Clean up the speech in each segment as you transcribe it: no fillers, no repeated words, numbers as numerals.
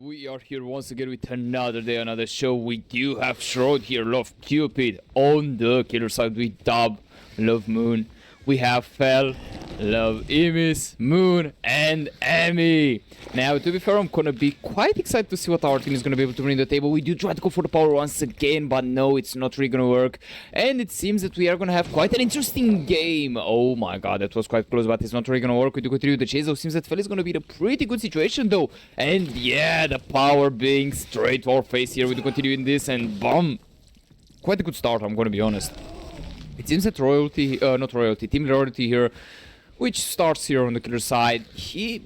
We are here once again with another day, another show. We do have Shroud here, Love Cupid on the killer side with Dub, Love Moon. We have Fel, Love Imis, Moon, and Amy. Now, to be fair, I'm gonna be quite excited to see what our team is gonna be able to bring to the table. We do try to go for the power once again, but no, it's not really gonna work. And it seems that we are gonna have quite an interesting game. Oh my god, that was quite close, but it's not really gonna work. We do continue the chase, though. Seems that Fel is gonna be in a pretty good situation, though. And yeah, the power being straight to our face here. We do continue in this, and boom. Quite a good start, I'm gonna be honest. It seems that Team Royalty here, which starts here on the killer side,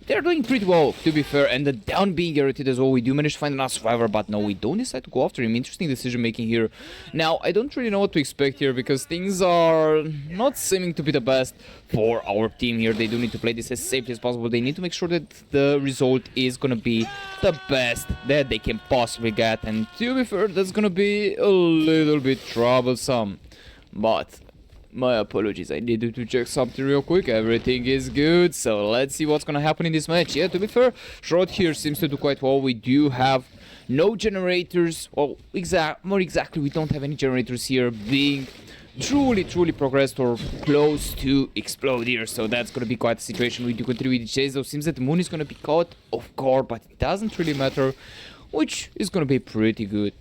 they're doing pretty well, to be fair, and the down being guaranteed as well. We do manage to find another survivor, but no, we don't decide to go after him. Interesting decision making here. Now, I don't really know what to expect here, because things are not seeming to be the best for our team here. They do need to play this as safely as possible. They need to make sure that the result is gonna be the best that they can possibly get, and to be fair, that's gonna be a little bit troublesome. But my apologies, I needed to check something real quick. Everything is good, so let's see what's gonna happen in this match. Yeah, to be fair, Shroud here seems to do quite well. We do have no generators. Well, more exactly, we don't have any generators here being truly progressed or close to explode here, so that's gonna be quite a situation. We do continue with the chase, though. Seems that the Moon is gonna be caught off guard, but it doesn't really matter, which is gonna be pretty good.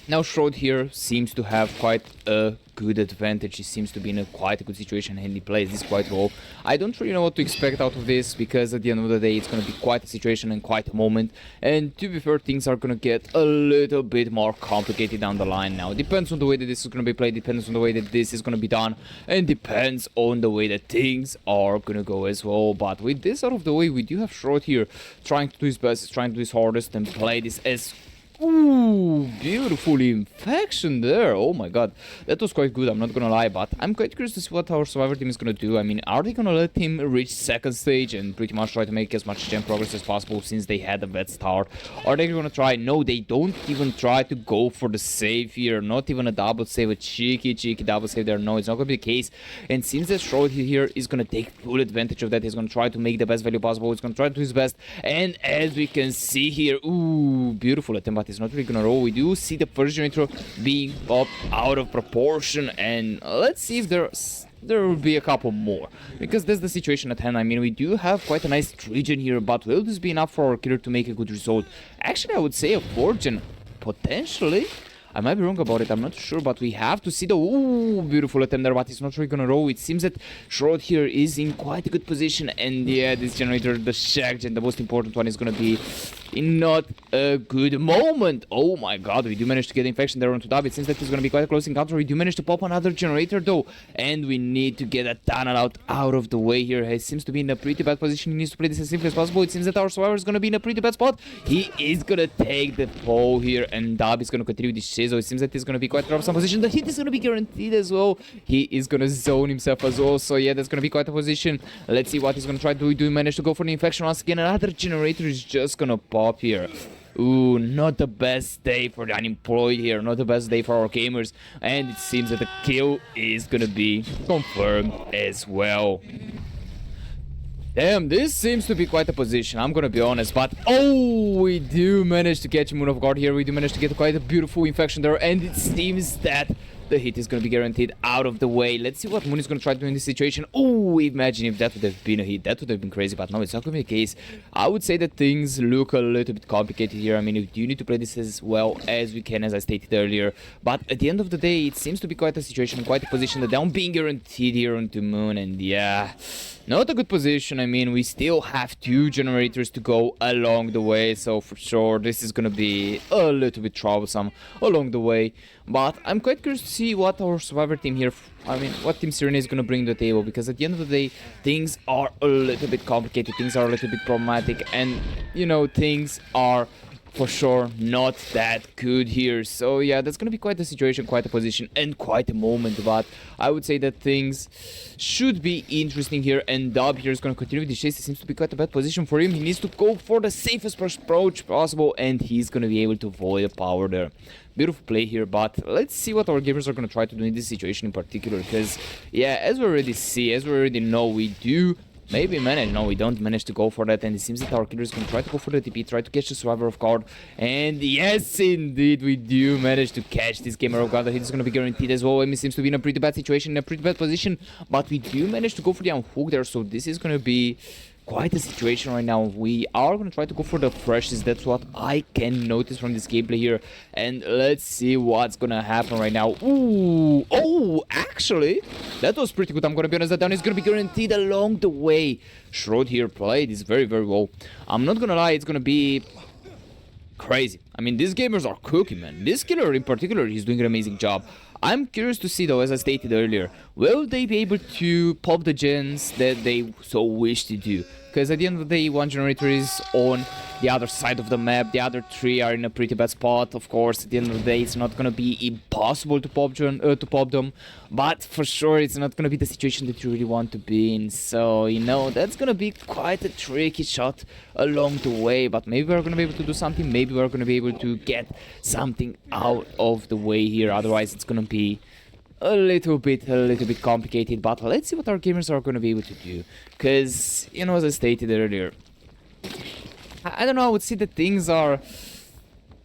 Now Shroud here seems to have quite a good advantage. He seems to be in quite a good situation and he plays this quite well. I don't really know what to expect out of this, because at the end of the day it's going to be quite a situation and quite a moment. And to be fair, things are going to get a little bit more complicated down the line now. Depends on the way that this is going to be played, depends on the way that this is going to be done, and depends on the way that things are going to go as well. But with this out of the way, we do have Shroud here trying to do his best, trying to do his hardest and play this as... Ooh, beautiful infection there. Oh my god, that was quite good, I'm not gonna lie, but I'm quite curious to see what our survivor team is gonna do. I mean, are they gonna let him reach second stage and pretty much try to make as much gem progress as possible since they had a bad start? Are they gonna try? No, they don't even try to go for the save here, not even a double save, a cheeky double save there. No, it's not gonna be the case, and since that Shroud here is gonna take full advantage of that, he's gonna try to make the best value possible, he's gonna try to do his best, and as we can see here, ooh, beautiful attempt, but it's not really gonna roll. We do see the first generator being popped out of proportion, and let's see if there will be a couple more, because that's the situation at hand. I mean, we do have quite a nice 3-gen here, but will this be enough for our killer to make a good result? Actually, I would say a 4-gen, potentially. I might be wrong about it, I'm not sure, but we have to see the... Ooh, beautiful attempt there, but it's not really gonna roll. It seems that Shroud here is in quite a good position, and yeah, this generator, the Shack Gen, the most important one, is gonna be in not a good moment. Oh my god, we do manage to get infection there onto Dub. It seems that it's gonna be quite a close encounter. We do manage to pop another generator though, and we need to get a tunnel out of the way here. He seems to be in a pretty bad position. He needs to play this as simply as possible. It seems that our survivor is gonna be in a pretty bad spot. He is gonna take the pole here, and Dub is gonna continue this chase. So it seems that he's gonna be quite troublesome position. The hit is gonna be guaranteed as well. He is gonna zone himself as well, so yeah, that's gonna be quite a position. Let's see what he's gonna try to do. We do manage to go for the infection once again. Another generator is just gonna pop here. Ooh, not the best day for the unemployed here, not the best day for our gamers, and it seems that the kill is gonna be confirmed as well. Damn, this seems to be quite a position, I'm gonna be honest, but oh, we do manage to catch Moon off guard here. We do manage to get quite a beautiful infection there, and it seems that the hit is gonna be guaranteed out of the way. Let's see what Moon is gonna try to do in this situation. Oh, imagine if that would have been a hit. That would have been crazy, but no, it's not gonna be the case. I would say that things look a little bit complicated here. I mean, we do need to play this as well as we can, as I stated earlier. But at the end of the day, it seems to be quite a situation, quite a position. The down being guaranteed here onto Moon, and yeah, not a good position. I mean, we still have 2 generators to go along the way, so for sure this is gonna be a little bit troublesome along the way. But I'm quite curious to see what our survivor team here, I mean, what Team Sirenia is gonna bring to the table, because at the end of the day, things are a little bit complicated, things are a little bit problematic, and you know, things are for sure not that good here. So yeah, that's gonna be quite a situation, quite a position, and quite a moment. But I would say that things should be interesting here, and Dub here is gonna continue with the chase. It seems to be quite a bad position for him. He needs to go for the safest approach possible, and he's gonna be able to avoid the power there. Beautiful play here, but let's see what our gamers are gonna try to do in this situation in particular, because yeah, as we already see, as we already know, we do maybe manage. No, we don't manage to go for that, and it seems that our killer is going to try to go for the TP, try to catch the survivor of guard, and yes, indeed, we do manage to catch this gamer of guard. The hit is going to be guaranteed as well. Emi seems to be in a pretty bad situation, in a pretty bad position, but we do manage to go for the unhook there, so this is going to be quite a situation right now. We are going to try to go for the freshes. That's what I can notice from this gameplay here. And let's see what's going to happen right now. Ooh. Oh, actually, that was pretty good. I'm going to be honest, that down is going to be guaranteed along the way. Shroud here played this very, very well. I'm not going to lie, it's going to be crazy. I mean, these gamers are cooking, man. This killer in particular, he's doing an amazing job. I'm curious to see, though, as I stated earlier, will they be able to pop the gens that they so wish to do? Because at the end of the day, one generator is on the other side of the map, the other three are in a pretty bad spot. Of course, at the end of the day, it's not going to be impossible to pop them, but for sure, it's not going to be the situation that you really want to be in. So, you know, that's going to be quite a tricky shot along the way, but maybe we're going to be able to do something, maybe we're going to be able to get something out of the way here. Otherwise, it's going to be a little bit complicated, but let's see what our gamers are going to be able to do. Because, you know, as I stated earlier, I don't know, I would say that things are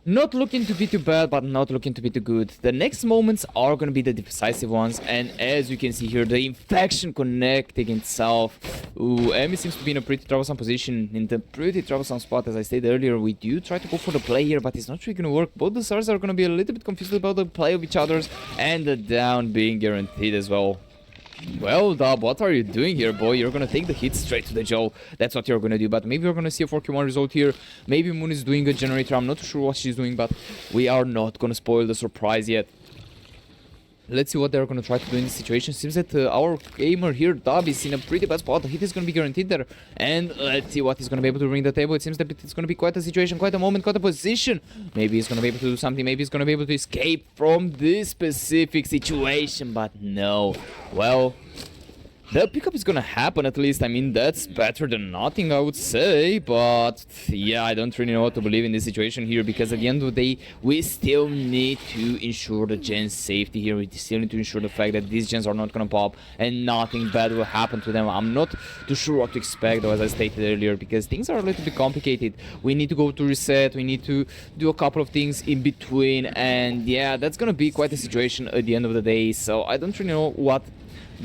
not looking to be too bad, but not looking to be too good. The next moments are going to be the decisive ones, and as you can see here, the infection connecting itself. Ooh, Emi seems to be in a pretty troublesome position, in the pretty troublesome spot. As I stated earlier, we do try to go for the play here, but it's not really going to work. Both the stars are going to be a little bit confused about the play of each other's, and the down being guaranteed as well. Well, Dub, what are you doing here, boy? You're gonna take the hit straight to the jaw. That's what you're gonna do. But maybe we're gonna see a 4Q1 result here. Maybe Moon is doing a generator. I'm not sure what she's doing, but we are not gonna spoil the surprise yet. Let's see what they're gonna try to do in this situation. Seems that our gamer here, Dub, is in a pretty bad spot. The hit is gonna be guaranteed there. And let's see what he's gonna be able to bring to the table. It seems that it's gonna be quite a situation, quite a moment, quite a position. Maybe he's gonna be able to do something. Maybe he's gonna be able to escape from this specific situation. But no. Well, the pickup is gonna happen at least. I mean, that's better than nothing, I would say. But yeah, I don't really know what to believe in this situation here, because at the end of the day, we still need to ensure the gen's safety here. We still need to ensure the fact that these gens are not gonna pop and nothing bad will happen to them. I'm not too sure what to expect, though, as I stated earlier, because things are a little bit complicated. We need to go to reset, we need to do a couple of things in between, and yeah, that's gonna be quite a situation at the end of the day. So I don't really know what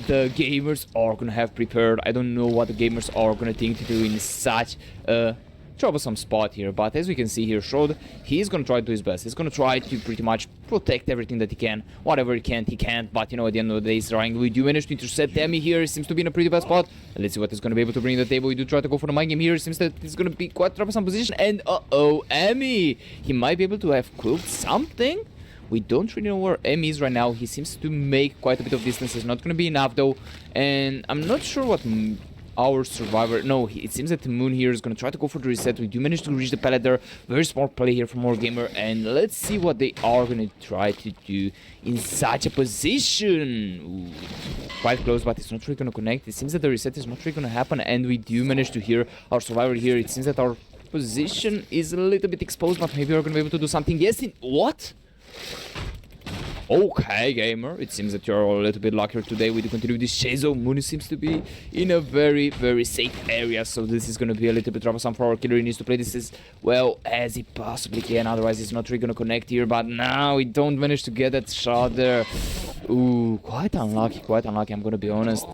the gamers are gonna have prepared. I don't know what the gamers are gonna think to do in such a troublesome spot here. But as we can see here, Shroud, he's gonna try to do his best. He's gonna try to pretty much protect everything that he can. Whatever he can't. But you know, at the end of the day, he's trying. We do manage to intercept Demi here. He seems to be in a pretty bad spot. Let's see what he's gonna be able to bring to the table. We do try to go for the mind game here. It seems that it's gonna be quite troublesome position. And Emi, he might be able to have cooked something. We don't really know where M is right now. He seems to make quite a bit of distance. It's not going to be enough, though. And I'm not sure what our survivor... No, it seems that the Moon here is going to try to go for the reset. We do manage to reach the pallet there. Very smart play here from our gamer. And let's see what they are going to try to do in such a position. Ooh, quite close, but it's not really going to connect. It seems that the reset is not really going to happen. And we do manage to hear our survivor here. It seems that our position is a little bit exposed, but maybe we're going to be able to do something. Yes, what? Okay, gamer, it seems that you're a little bit luckier today. We do continue with this Shazo. Moon seems to be in a very, very safe area, so this is going to be a little bit troublesome for our killer. He needs to play this as well as he possibly can, otherwise he's not really going to connect here. But now we don't manage to get that shot there. Ooh, quite unlucky, I'm going to be honest.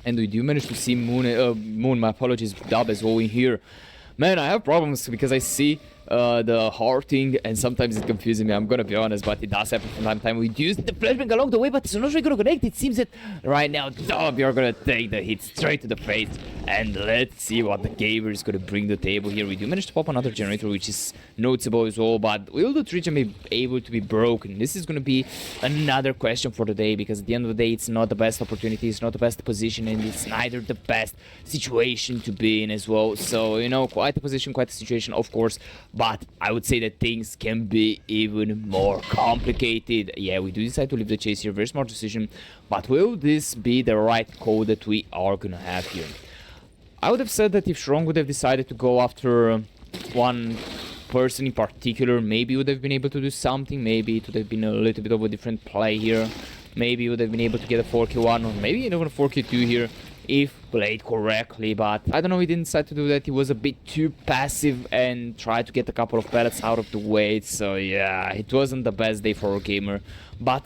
And we do manage to see Moon, my apologies, Dub as well in here. Man, I have problems because I see the hearting, and sometimes it's confusing me, I'm gonna be honest, but it does happen from time to time. We use the flashbang along the way, but it's not really gonna connect. It seems that right now, Dub, you're gonna take the hit straight to the face, and let's see what the gamer is gonna bring to the table here. We do manage to pop another generator, which is noticeable as well, but will the Trigen be able to be broken? This is gonna be another question for the day, because at the end of the day, it's not the best opportunity, it's not the best position, and it's neither the best situation to be in as well. So, you know, quite a position, quite a situation, of course. But I would say that things can be even more complicated. Yeah, we do decide to leave the chase here. Very smart decision. But will this be the right call that we are going to have here? I would have said that if Strong would have decided to go after one person in particular, maybe he would have been able to do something. Maybe it would have been a little bit of a different play here. Maybe he would have been able to get a 4Q1 or maybe even a 4Q2 here. if played correctly, but I don't know, he didn't decide to do that. He was a bit too passive and tried to get a couple of pellets out of the way, so yeah, it wasn't the best day for our gamer, but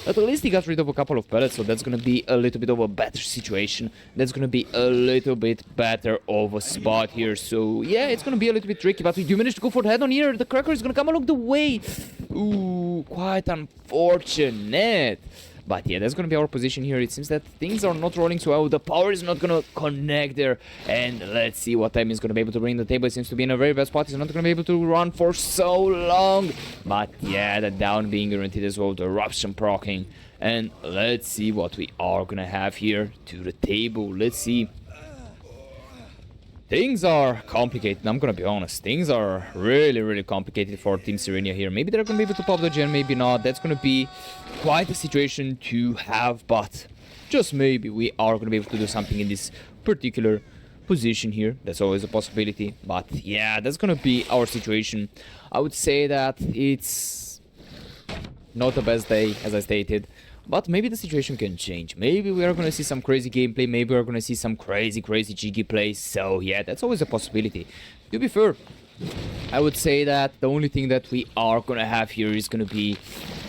at least he got rid of a couple of pellets, so that's gonna be a little bit of a better situation. That's gonna be a little bit better of a spot here, so yeah, it's gonna be a little bit tricky, but we do manage to go for the head-on here. The cracker is gonna come along the way. Ooh, quite unfortunate. But yeah, that's gonna be our position here. It seems that things are not rolling so well. The power is not gonna connect there. And let's see what time he's gonna be able to bring the table. It seems to be in a very bad spot. He's not gonna be able to run for so long. But yeah, the down being guaranteed as well. The eruption proccing. And let's see what we are gonna have here to the table. Let's see. Things are complicated, I'm gonna be honest. Things are really complicated for Team Sirenia here. Maybe they're gonna be able to pop the gen, maybe not. That's gonna be quite a situation to have, but just maybe we are gonna be able to do something in this particular position here. That's always a possibility, but yeah, that's gonna be our situation. I would say that it's not the best day, as I stated. But maybe the situation can change. Maybe we are gonna see some crazy gameplay. Maybe we're gonna see some crazy jiggy plays. So yeah, that's always a possibility. To be fair, I would say that the only thing that we are gonna have here is gonna be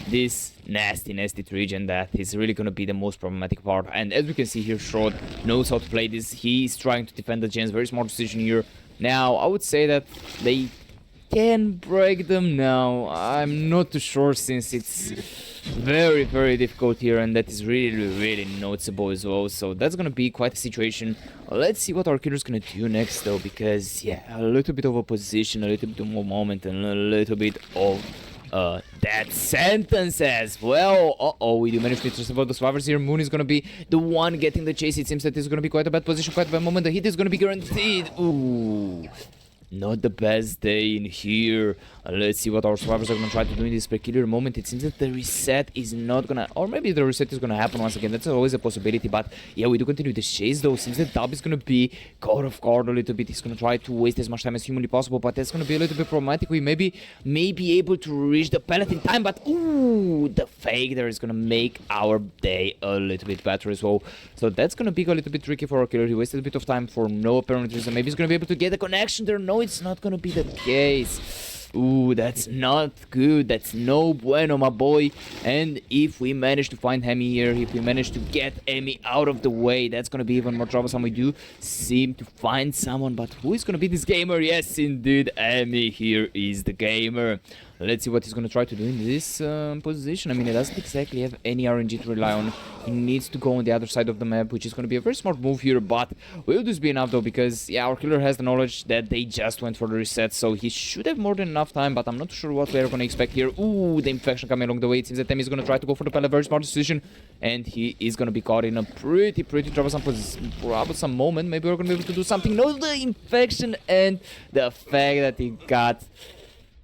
this nasty region that is really gonna be the most problematic part. And as we can see here, Shroud knows how to play this. He's trying to defend the gens. Very smart decision here. Now, I would say that they can break them now. I'm not too sure, since it's very difficult here, and that is really noticeable as well. So that's gonna be quite a situation. Let's see what our killer's gonna do next though, because yeah, a little bit of a position, a little bit more moment, and a little bit of that sentence as well. We do manage to intercept the survivors here. Moon is gonna be the one getting the chase. It seems that this is gonna be quite a bad position, quite a bad moment. The hit is gonna be guaranteed. Ooh, not the best day in here. Let's see what our survivors are gonna try to do in this peculiar moment. It seems that the reset is not gonna, or maybe the reset is gonna happen once again. That's always a possibility, but yeah, we do continue the chase though. Seems that Dub is gonna be caught off guard a little bit. He's gonna try to waste as much time as humanly possible, but that's gonna be a little bit problematic. We may be able to reach the pellet in time, but ooh, the fake there is gonna make our day a little bit better as well. So that's gonna be a little bit tricky for our killer. He wasted a bit of time for no apparent reason. Maybe he's gonna be able to get a connection there. No, it's not gonna be the case. Ooh, that's not good. That's no bueno, my boy. And if we manage to find Hemi here, if we manage to get Hemi out of the way, that's gonna be even more troublesome. We do seem to find someone, but who is gonna be this gamer? Yes, indeed, Hemi here is the gamer. Let's see what he's gonna try to do in this position. I mean, he doesn't exactly have any RNG to rely on. He needs to go on the other side of the map, which is gonna be a very smart move here, but will this be enough though? Because yeah, our killer has the knowledge that they just went for the reset, so he should have more than enough time, but I'm not sure what we're gonna expect here. Ooh, the infection coming along the way. It seems that Temi is gonna try to go for the pellet. Very smart decision, and he is gonna be caught in a pretty troublesome moment. Maybe we're gonna be able to do something. No, the infection and the fact that he got...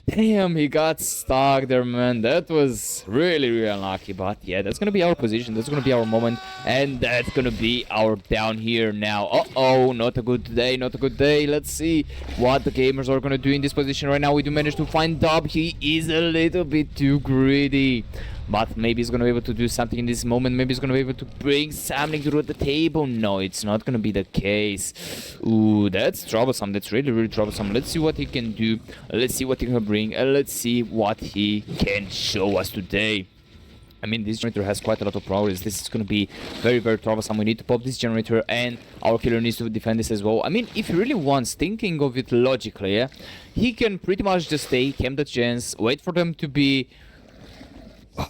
Damn, he got stuck there, man. That was really unlucky. But yeah, that's gonna be our position. That's gonna be our moment. And that's gonna be our down here now. Uh-oh, not a good day, not a good day. Let's see what the gamers are gonna do in this position right now. We do manage to find Dub. He is a little bit too greedy. But maybe he's gonna be able to do something in this moment. Maybe he's gonna be able to bring something to the table. No, it's not gonna be the case. Ooh, that's troublesome. That's really troublesome. Let's see what he can do. Let's see what he can bring. Let's see what he can show us today. I mean, this generator has quite a lot of progress. This is going to be very troublesome. We need to pop this generator, and our killer needs to defend this as well. I mean, if he really wants, thinking of it logically, yeah, he can pretty much just stay, camp the gens, wait for them to be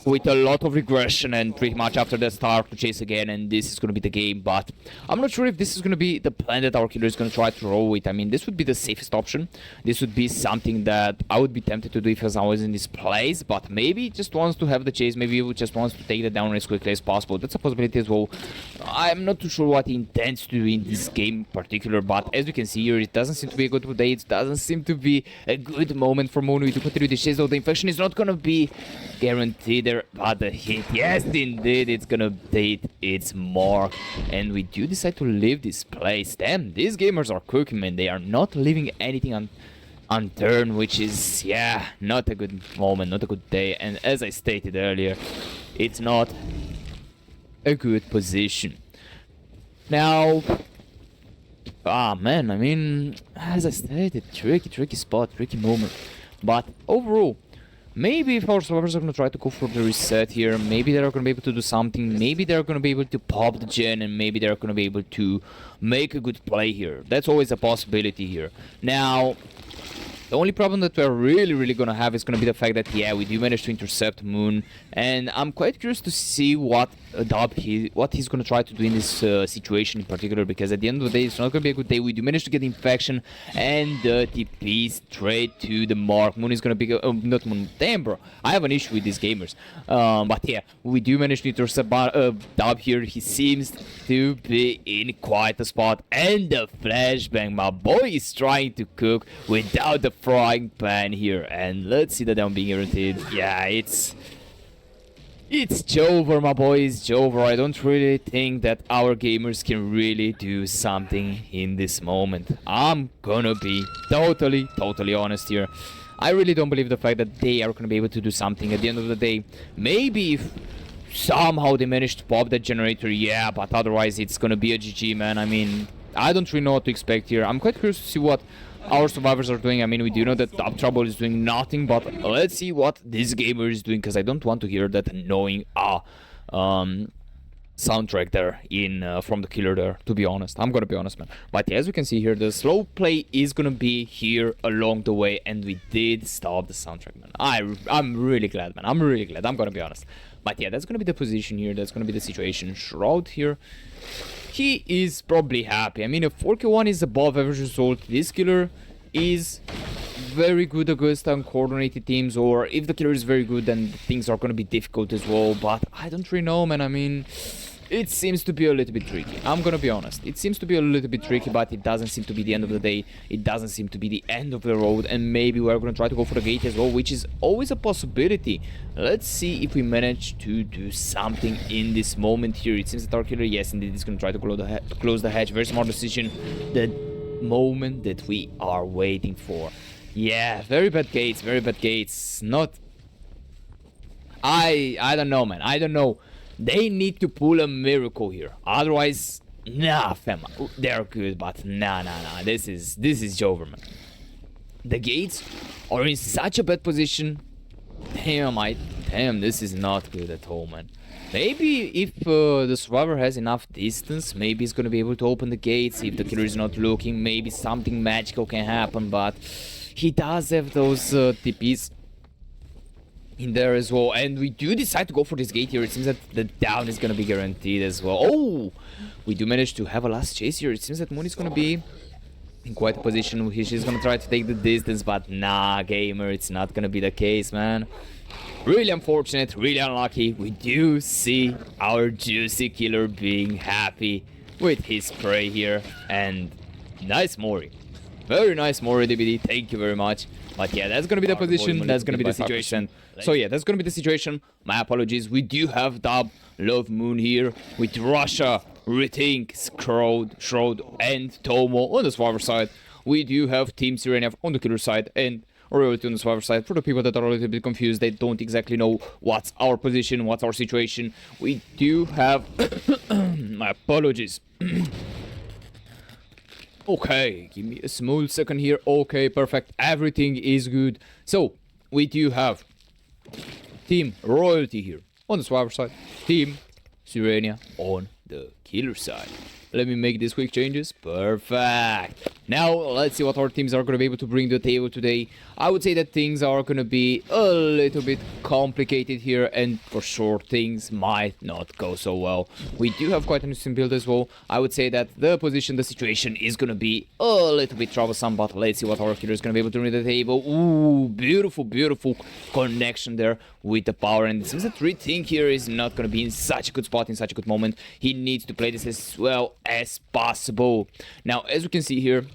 with a lot of regression, and pretty much after that start to chase again, and this is going to be the game. But I'm not sure if this is going to be the plan that our killer is going to try to roll with. I mean, this would be the safest option. This would be something that I would be tempted to do if I was in this place, but maybe he just wants to have the chase. Maybe he just wants to take the down as quickly as possible. That's a possibility as well. I'm not too sure what he intends to do in this game in particular, but as you can see here, it doesn't seem to be a good day. It doesn't seem to be a good moment for Mono to continue the chase, though the infection is not going to be guaranteed there, but the hit, yes indeed, it's gonna date its mark, and we do decide to leave this place. Damn, these gamers are cooking, man. They are not leaving anything unturned, which is, yeah, not a good moment, not a good day. And as I stated earlier, it's not a good position. Now, man, I mean, as I stated, tricky spot, tricky moment. But overall, maybe if our survivors are gonna try to go for the reset here, maybe they're gonna be able to do something, maybe they're gonna be able to pop the gen, and maybe they're gonna be able to make a good play here. That's always a possibility here. Now, the only problem that we're really gonna have is gonna be the fact that, yeah, we do manage to intercept Moon, and I'm quite curious to see what what he's gonna try to do in this situation in particular, because at the end of the day, it's not gonna be a good day. We do manage to get infection and the TP straight to the mark. Moon is gonna be not Moon. Damn, bro, I have an issue with these gamers. But yeah, we do manage to intercept Dub here. He seems to be in quite a spot, and the flashbang, my boy is trying to cook without the frying pan here, and let's see that I'm being irritated. Yeah, it's Jover, my boy, it's Jover. I don't really think that our gamers can really do something in this moment. I'm gonna be totally honest here. I really don't believe the fact that they are gonna be able to do something at the end of the day. Maybe if somehow they manage to pop that generator, yeah, but otherwise it's gonna be a GG, man. I mean, I don't really know what to expect here. I'm quite curious to see what our survivors are doing. I mean, we do know that Top Trouble is doing nothing, but let's see what this gamer is doing, because I don't want to hear that annoying soundtrack there in from the killer there, to be honest. I'm gonna be honest, man. But as we can see here, the slow play is gonna be here along the way, and we did stop the soundtrack, man. I'm really glad, man. I'm really glad. I'm gonna be honest. But yeah, that's gonna be the position here. That's gonna be the situation. Shroud here, he is probably happy. I mean, if 4k1 is above average result, this killer is very good against uncoordinated teams, or if the killer is very good, then things are gonna be difficult as well. But I don't really know, man. I mean, it seems to be a little bit tricky. I'm gonna be honest. It seems to be a little bit tricky, but it doesn't seem to be the end of the day. It doesn't seem to be the end of the road, and maybe we're gonna try to go for the gate as well, which is always a possibility. Let's see if we manage to do something in this moment here. It seems that our killer, yes, indeed, is gonna try to close the hatch. Very smart decision. The moment that we are waiting for. Yeah, very bad gates, very bad gates. Not... I don't know, man. I don't know. They need to pull a miracle here. Otherwise, nah, fam. They're good, but nah. This is Jover, man. The gates are in such a bad position. Damn, this is not good at all, man. Maybe if the survivor has enough distance, maybe he's gonna be able to open the gates. If the killer is not looking, maybe something magical can happen, but he does have those TPs in there as well, and we do decide to go for this gate here. It seems that the down is gonna be guaranteed as well. Oh, we do manage to have a last chase here. It seems that Moon is gonna be in quite a position. She's gonna try to take the distance, but nah, gamer, it's not gonna be the case, man. Really unfortunate, really unlucky. We do see our juicy killer being happy with his prey here, and nice Mori. Very nice Mori, DBD, thank you very much. But yeah, that's gonna be the position, that's gonna be the situation. So yeah, that's gonna be the situation. My apologies. We do have Dub, Love Moon here with Russia, Rethink, Shroud, and Tomo on the survivor side. We do have Team Sirenia on the killer side, and Royalty on the survivor side. For the people that are a little bit confused, they don't exactly know what's our position, what's our situation. We do have... My apologies. Okay, give me a small second here. Okay, perfect. Everything is good. So, we do have Team Royalty here on the survivor side. Team Sirenia on the killer side. Let me make these quick changes. Perfect. Now, let's see what our teams are going to be able to bring to the table today. I would say that things are going to be a little bit complicated here, and for sure, things might not go so well. We do have quite an interesting build as well. I would say that the position, the situation is going to be a little bit troublesome, but let's see what our killer is going to be able to bring to the table. Ooh, beautiful connection there with the power, and it seems that Rethink here is not going to be in such a good spot, in such a good moment. He needs to play this as well as possible. Now, as you can see here,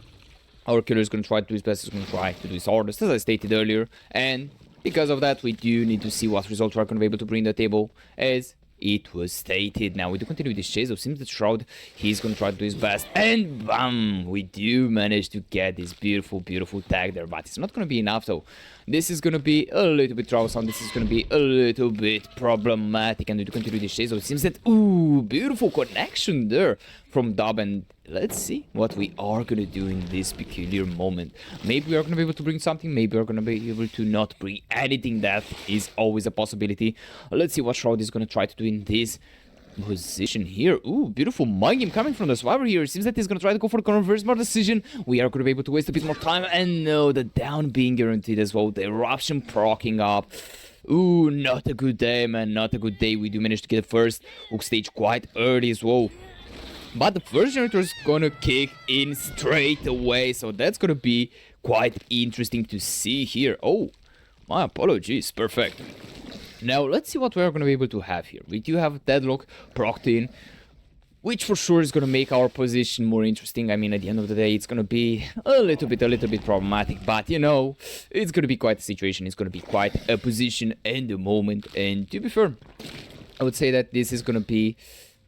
our killer is going to try to do his best. He's going to try to do his hardest, as I stated earlier. And because of that, we do need to see what results we're going to be able to bring to the table, as it was stated. Now, we do continue with this chase. It seems that Shroud, he's going to try to do his best. And bam! We do manage to get this beautiful tag there. But it's not going to be enough, though. This is going to be a little bit troublesome. This is going to be a little bit problematic. And we do continue with this chase. So it seems that, ooh, beautiful connection there from Dub, and let's see what we are gonna do in this peculiar moment. Maybe we are gonna be able to bring something, maybe we are gonna be able to not bring anything. That is always a possibility. Let's see what Shroud is gonna try to do in this position here. Ooh, beautiful mind game coming from the Survivor here. It seems that he's gonna try to go for the very smart decision. We are gonna be able to waste a bit more time, and no, the down being guaranteed as well. The eruption proccing up. Ooh, not a good day, man, not a good day. We do manage to get the first hook stage quite early as well. But the first generator is gonna kick in straight away, so that's gonna be quite interesting to see here. Oh, my apologies, perfect. Now, let's see what we're gonna be able to have here. We do have Deadlock procced in, which for sure is gonna make our position more interesting. I mean, at the end of the day, it's gonna be a little bit problematic, but you know, it's gonna be quite a situation. It's gonna be quite a position and a moment, and to be fair, I would say that this is gonna be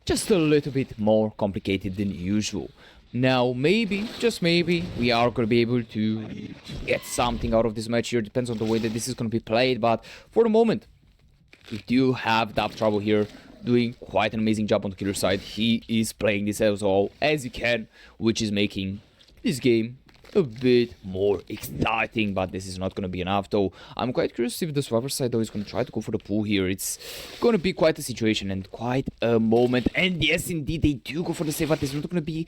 just a little bit more complicated than usual. Now, maybe, just maybe, we are going to be able to get something out of this match here. Depends on the way that this is going to be played, but for the moment, we do have Dub Trouble here doing quite an amazing job on the killer side. He is playing this as well as he can, which is making this game a bit more exciting, but this is not going to be enough though. I'm quite curious if the Survivor side though is going to try to go for the pool here. It's going to be quite a situation and quite a moment, and yes indeed they do go for the save, but it's not going to be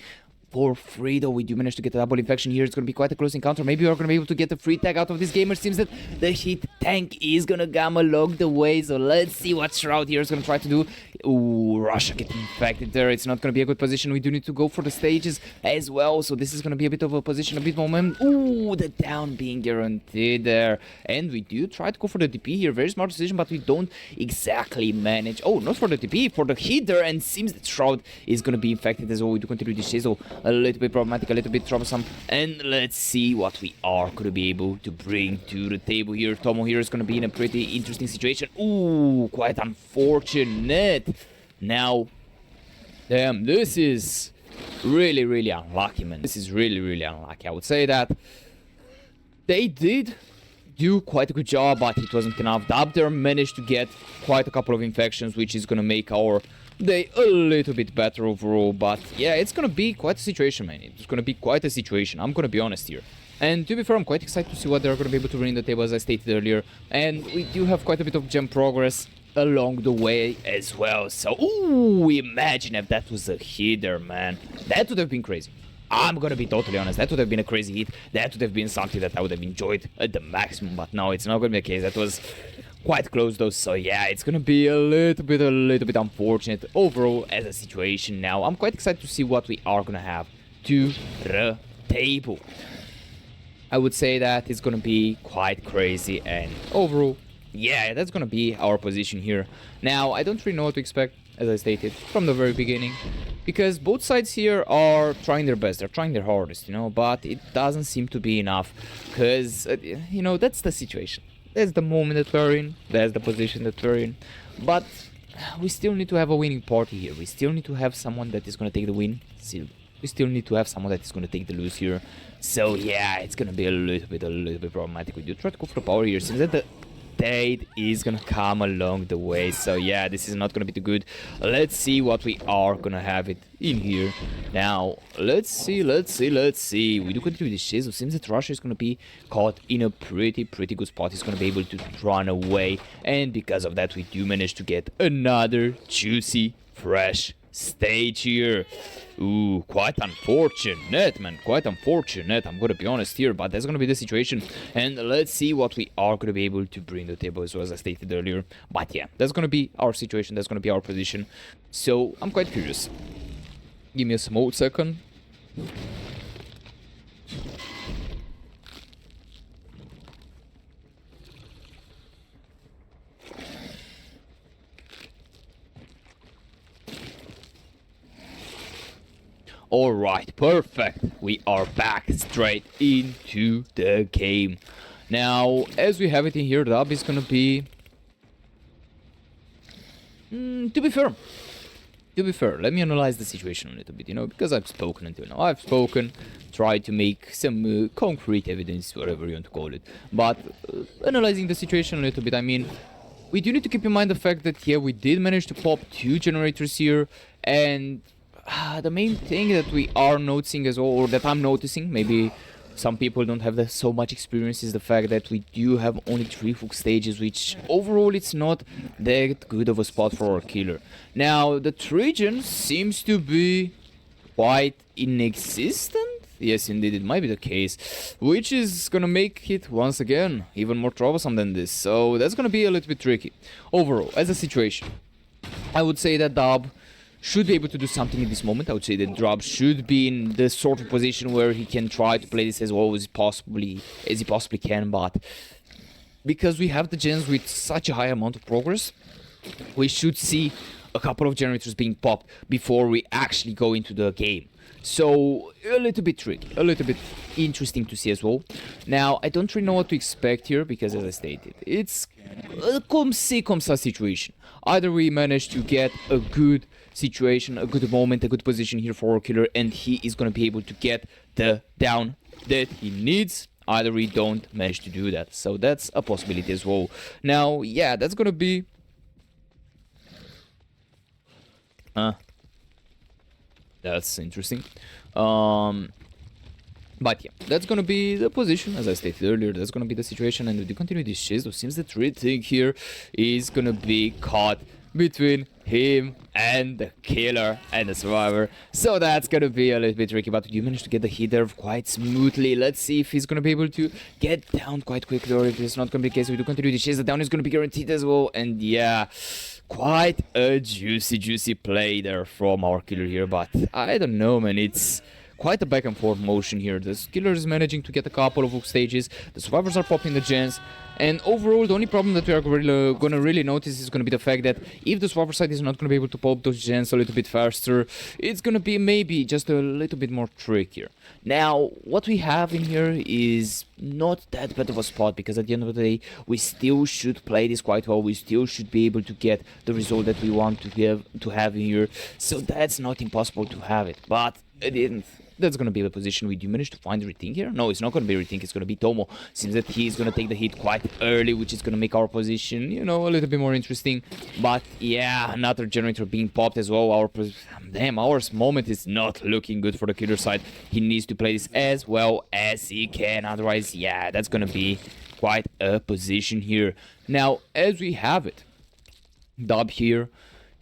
for free though. We do manage to get a double infection here. It's going to be quite a close encounter. Maybe we're going to be able to get a free tag out of this game. It seems that the hit tank is going to come along the way, so let's see what Shroud here is going to try to do. Ooh, Russia getting infected there. It's not going to be a good position. We do need to go for the stages as well, so this is going to be a bit of a position, a bit more moment. Ooh, the down being guaranteed there, and we do try to go for the DP here. Very smart decision, but we don't exactly manage. Oh, not for the DP, for the hit there, and seems that Shroud is going to be infected as well. We do continue this chase, so a little bit problematic, a little bit troublesome, and let's see what we are going to be able to bring to the table here. Tomo here is going to be in a pretty interesting situation. Ooh, quite unfortunate. Now, damn, this is really unlucky, man. This is really unlucky. I would say that they did do quite a good job, but it wasn't enough. Dub there managed to get quite a couple of infections, which is going to make our day a little bit better overall. But yeah, it's going to be quite a situation, man. It's going to be quite a situation. I'm going to be honest here. And to be fair, I'm quite excited to see what they're going to be able to bring in the table, as I stated earlier. And we do have quite a bit of gem progress along the way as well. So, ooh, imagine if that was a hitter, man. That would have been crazy. I'm gonna be totally honest, that would have been a crazy hit. That would have been something that I would have enjoyed at the maximum, but no, it's not gonna be the case. That was quite close though, so yeah, it's gonna be a little bit unfortunate overall as a situation. Now, I'm quite excited to see what we are gonna have to the table. I would say that it's gonna be quite crazy, and overall, yeah, that's gonna be our position here. Now, I don't really know what to expect, as I stated from the very beginning, because both sides here are trying their best, they're trying their hardest, you know, but it doesn't seem to be enough, because, you know, that's the situation. That's the moment that we're in, that's the position that we're in, but we still need to have a winning party here. We still need to have someone that is going to take the win. We still need to have someone that is going to take the lose here. So yeah, it's going to be a little bit problematic. We do try to go for the power here, since that the Dazed is gonna come along the way. So yeah, this is not gonna be too good. Let's see what we are gonna have it in here. Now, let's see. We do continue with this chase. It seems that Russia is gonna be caught in a pretty good spot. He's gonna be able to run away, and because of that, we do manage to get another juicy, fresh stage here. Ooh, quite unfortunate, man. Quite unfortunate, I'm gonna be honest here, but that's gonna be the situation. And let's see what we are gonna be able to bring to the table, as well, as I stated earlier. But yeah, that's gonna be our situation, that's gonna be our position. So I'm quite curious. Give me a small second. Alright, perfect. We are back straight into the game. Now, as we have it in here, the hub is gonna be... to be fair, let me analyze the situation a little bit, you know, because I've spoken until now. I've spoken, tried to make some concrete evidence, whatever you want to call it. But analyzing the situation a little bit, I mean, we do need to keep in mind the fact that, yeah, we did manage to pop 2 generators here, and the main thing that we are noticing as well, or that I'm noticing, maybe some people don't have so much experience, is the fact that we do have only 3 full stages, which overall it's not that good of a spot for our killer. Now, the Trojan seems to be quite inexistent. Yes, indeed, it might be the case, which is gonna make it, once again, even more troublesome than this. So that's gonna be a little bit tricky. Overall, as a situation, I would say that Dub should be able to do something in this moment. I would say that Drop should be in the sort of position where he can try to play this as well as he possibly can, but because we have the gens with such a high amount of progress, we should see a couple of generators being popped before we actually go into the game. So, a little bit tricky, a little bit interesting to see as well. Now, I don't really know what to expect here, because as I stated, it's a comme ça situation. Either we manage to get a good situation, a good moment, a good position here for our killer, and he is going to be able to get the down that he needs. Either we don't manage to do that. So that's a possibility as well. Now, yeah, that's going to be... that's interesting. But yeah, that's gonna be the position, as I stated earlier. That's gonna be the situation, and if we continue this chase, it seems the third thing here is gonna be caught between him and the killer and the survivor. So that's gonna be a little bit tricky, but you managed to get the hit there quite smoothly. Let's see if he's gonna be able to get down quite quickly, or if it's not gonna be the case. We do continue the chase. The down is gonna be guaranteed as well, and yeah, quite a juicy play there from our killer here. But I don't know, man, it's quite a back and forth motion here. The killer is managing to get a couple of hook stages, the survivors are popping the gens, and overall the only problem that we are gonna really notice is gonna be the fact that if the survivor side is not gonna be able to pop those gens a little bit faster, it's gonna be maybe just a little bit more trickier. Now, what we have in here is not that bad of a spot, because at the end of the day, we still should play this quite well. We still should be able to get the result that we want to have in here. So that's not impossible to have it, but it didn't. That's gonna be the position. We do manage to find Rethink here. No, it's not gonna be Rethink, it's gonna be Tomo. Seems that he's gonna take the hit quite early, which is gonna make our position, you know, a little bit more interesting. But yeah, another generator being popped as well. Our moment is not looking good for the killer side. He needs to play this as well as he can, otherwise, yeah, that's gonna be quite a position here. Now, as we have it, Dub here,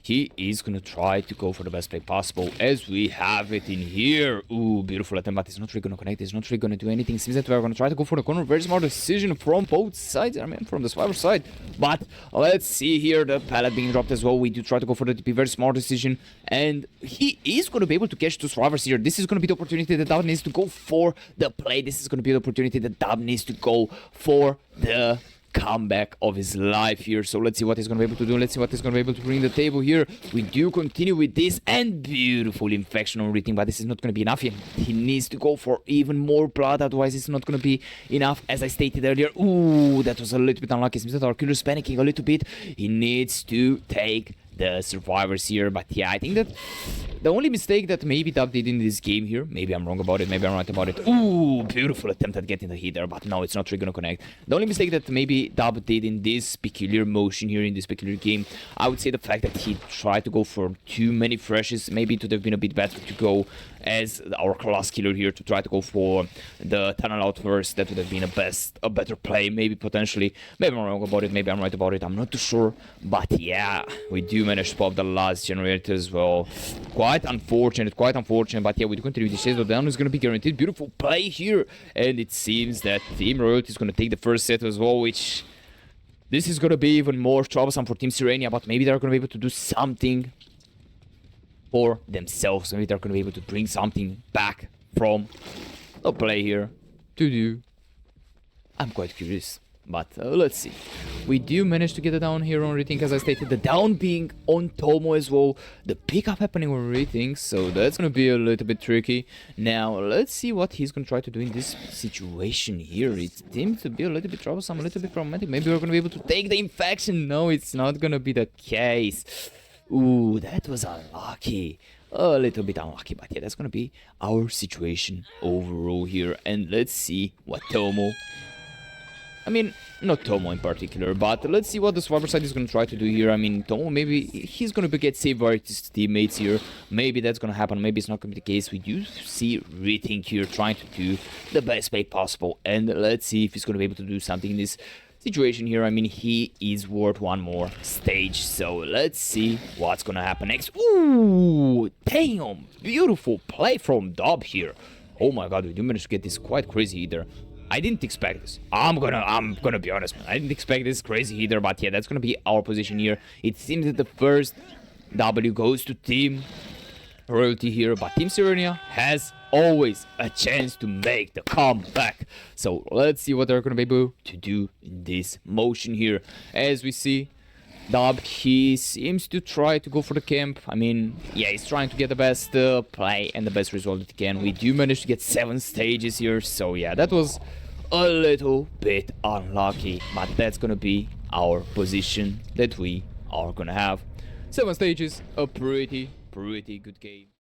he is gonna try to go for the best play possible, as we have it in here. Ooh, beautiful attempt, but it's not really gonna connect, it's not really gonna do anything. Seems that we're gonna try to go for the corner. Very smart decision from both sides, I mean, from the survivor side. But let's see here, the pallet being dropped as well. We do try to go for the TP, very smart decision, and he is gonna be able to catch two survivors here. This is gonna be the opportunity that Dab needs to go for the play. This is gonna be the opportunity that Dab needs to go for the comeback of his life here. So let's see what he's gonna be able to do. Let's see what he's gonna be able to bring to the table here. We do continue with this, and beautiful infection on everything, but this is not gonna be enough. He needs to go for even more blood, otherwise it's not gonna be enough, as I stated earlier. Ooh, that was a little bit unlucky. Seems that our killer's panicking a little bit. He needs to take the survivors here, but yeah, I think that the only mistake that maybe Dub did in this game here, maybe I'm wrong about it, maybe I'm right about it. Ooh, beautiful attempt at getting the hit there, but no, it's not really gonna connect. The only mistake that maybe Dub did in this peculiar motion here, in this peculiar game, I would say the fact that he tried to go for too many freshes. Maybe it would have been a bit better to go as our class killer here, to try to go for the tunnel out first. That would have been a better play, maybe potentially. Maybe I'm wrong about it, maybe I'm right about it, I'm not too sure. But yeah, we do manage to pop the last generator as well. Quite unfortunate, but yeah, we do continue. The chase down is going to be guaranteed. Beautiful play here, and it seems that Team Royalty is going to take the first set as well, which this is going to be even more troublesome for Team Sirenia, but maybe they're going to be able to do something for themselves. Maybe they're going to be able to bring something back from the play here to do. I'm quite curious, but let's see. We do manage to get it down here on Rethink, as I stated. The down being on Tomo as well. The pickup happening on Rethink, so that's going to be a little bit tricky. Now, let's see what he's going to try to do in this situation here. It seems to be a little bit troublesome, a little bit problematic. Maybe we're going to be able to take the infection. No, it's not going to be the case. Ooh, that was unlucky. A little bit unlucky, but yeah, that's going to be our situation overall here. And let's see what Tomo I mean, not Tomo in particular, but let's see what the Survivor side is going to try to do here. I mean, Tomo, maybe he's going to get saved by his teammates here. Maybe that's going to happen. Maybe it's not going to be the case. We do see Rethink here trying to do the best play possible. And let's see if he's going to be able to do something in this situation here. I mean, he is worth one more stage. So let's see what's going to happen next. Ooh, damn. Beautiful play from Dob here. Oh my god, we do manage to get this quite crazy either. I didn't expect this. I'm gonna be honest, man. I didn't expect this crazy either, but yeah, that's gonna be our position here. It seems that the first W goes to Team Royalty here, but Team Sirenia has always a chance to make the comeback. So let's see what they're gonna be able to do in this motion here. As we see, Dub, he seems to try to go for the camp. I mean, yeah, he's trying to get the best play and the best result that he can. We do manage to get 7 stages here, so yeah, that was a little bit unlucky, but that's gonna be our position that we are gonna have. 7 stages, a pretty good game.